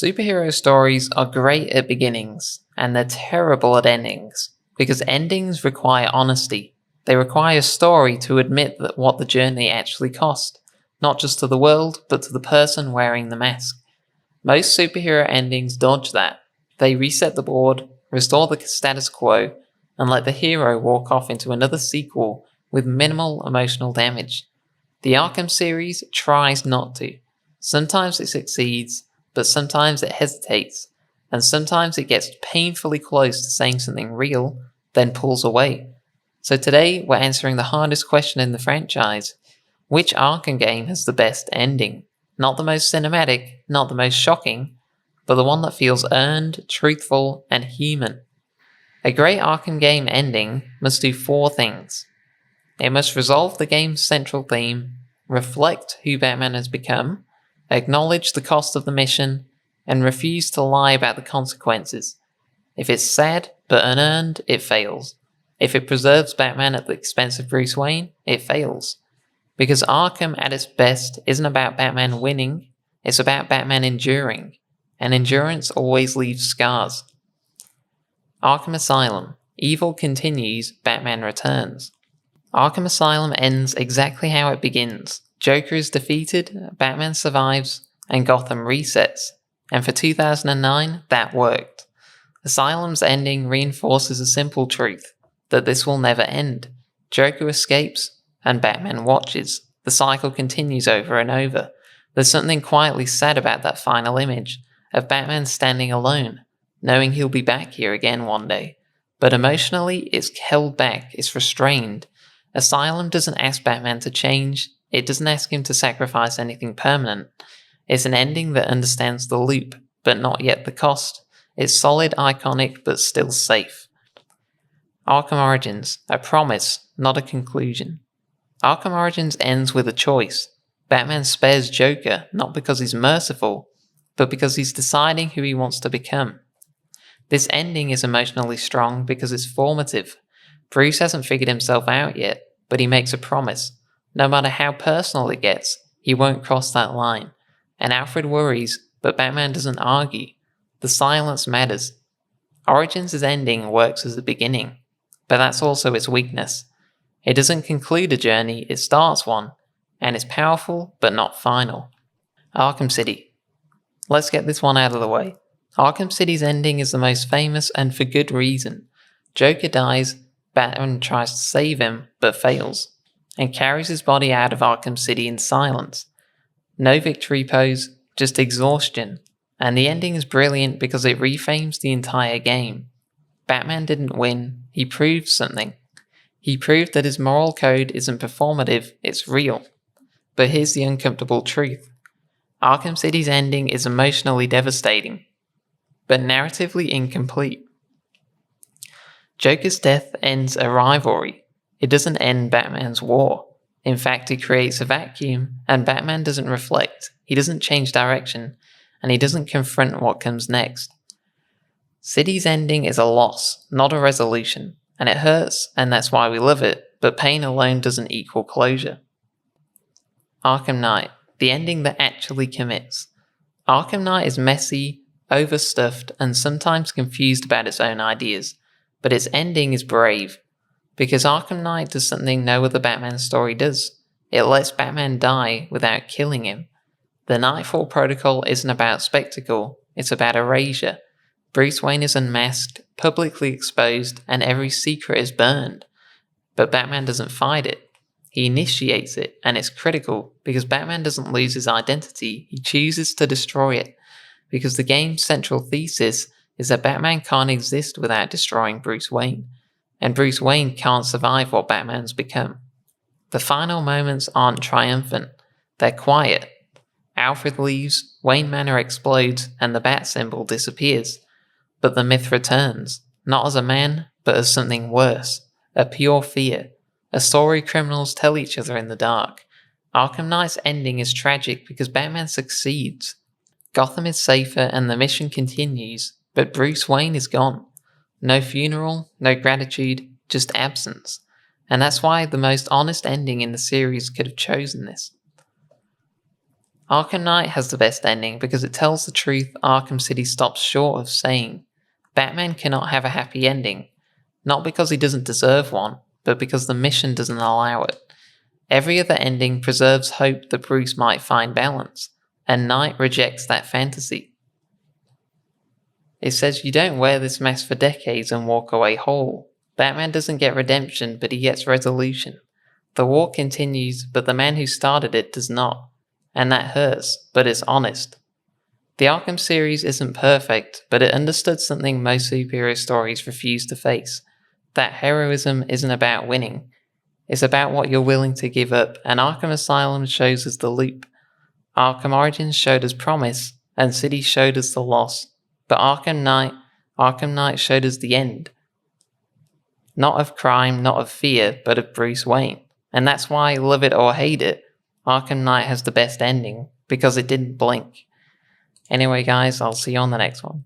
Superhero stories are great at beginnings, and they're terrible at endings, because endings require honesty. They require a story to admit that what the journey actually cost, not just to the world, but to the person wearing the mask. Most superhero endings dodge that. They reset the board, restore the status quo, and let the hero walk off into another sequel with minimal emotional damage. The Arkham series tries not to. Sometimes it succeeds, but sometimes it hesitates, and sometimes it gets painfully close to saying something real, then pulls away. So today we're answering the hardest question in the franchise. Which Arkham game has the best ending? Not the most cinematic, not the most shocking, but the one that feels earned, truthful, and human. A great Arkham game ending must do 4 things. It must resolve the game's central theme, reflect who Batman has become, acknowledge the cost of the mission, and refuse to lie about the consequences. If it's sad but unearned, it fails. If it preserves Batman at the expense of Bruce Wayne, it fails. Because Arkham at its best isn't about Batman winning, it's about Batman enduring, and endurance always leaves scars. Arkham Asylum. Evil continues, Batman returns. Arkham Asylum ends exactly how it begins. Joker is defeated, Batman survives, and Gotham resets. And for 2009, that worked. Asylum's ending reinforces a simple truth, that this will never end. Joker escapes, and Batman watches. The cycle continues over and over. There's something quietly sad about that final image, of Batman standing alone, knowing he'll be back here again one day. But emotionally, it's held back, it's restrained. Asylum doesn't ask Batman to change, it doesn't ask him to sacrifice anything permanent. It's an ending that understands the loop, but not yet the cost. It's solid, iconic, but still safe. Arkham Origins. A promise, not a conclusion. Arkham Origins ends with a choice. Batman spares Joker, not because he's merciful, but because he's deciding who he wants to become. This ending is emotionally strong because it's formative. Bruce hasn't figured himself out yet, but he makes a promise. No matter how personal it gets, he won't cross that line. And Alfred worries, but Batman doesn't argue. The silence matters. Origins' ending works as a beginning, but that's also its weakness. It doesn't conclude a journey, it starts one, and it's powerful but not final. Arkham City. Let's get this one out of the way. Arkham City's ending is the most famous, and for good reason. Joker dies, Batman tries to save him, but fails, and carries his body out of Arkham City in silence. No victory pose, just exhaustion, and the ending is brilliant because it reframes the entire game. Batman didn't win, he proved something. He proved that his moral code isn't performative, it's real. But here's the uncomfortable truth. Arkham City's ending is emotionally devastating, but narratively incomplete. Joker's death ends a rivalry. It doesn't end Batman's war. In fact, it creates a vacuum, and Batman doesn't reflect, he doesn't change direction, and he doesn't confront what comes next. City's ending is a loss, not a resolution, and it hurts, and that's why we love it, but pain alone doesn't equal closure. Arkham Knight. The ending that actually commits. Arkham Knight is messy, overstuffed, and sometimes confused about its own ideas, but its ending is brave. Because Arkham Knight does something no other Batman story does. It lets Batman die without killing him. The Nightfall Protocol isn't about spectacle, it's about erasure. Bruce Wayne is unmasked, publicly exposed, and every secret is burned. But Batman doesn't fight it. He initiates it, and it's critical, because Batman doesn't lose his identity, he chooses to destroy it. Because the game's central thesis is that Batman can't exist without destroying Bruce Wayne, and Bruce Wayne can't survive what Batman's become. The final moments aren't triumphant, they're quiet. Alfred leaves, Wayne Manor explodes, and the bat symbol disappears. But the myth returns, not as a man, but as something worse, a pure fear, a story criminals tell each other in the dark. Arkham Knight's ending is tragic because Batman succeeds. Gotham is safer and the mission continues, but Bruce Wayne is gone. No funeral, no gratitude, just absence. And that's why the most honest ending in the series could have chosen this. Arkham Knight has the best ending because it tells the truth Arkham City stops short of saying. Batman cannot have a happy ending, not because he doesn't deserve one, but because the mission doesn't allow it. Every other ending preserves hope that Bruce might find balance, and Knight rejects that fantasy. It says you don't wear this mask for decades and walk away whole. Batman doesn't get redemption, but he gets resolution. The war continues, but the man who started it does not. And that hurts, but it's honest. The Arkham series isn't perfect, but it understood something most superhero stories refuse to face. That heroism isn't about winning. It's about what you're willing to give up, and Arkham Asylum shows us the loop. Arkham Origins showed us promise, and City showed us the loss. But Arkham Knight showed us the end. Not of crime, not of fear, but of Bruce Wayne. And that's why, love it or hate it, Arkham Knight has the best ending, because it didn't blink. Anyway guys, I'll see you on the next one.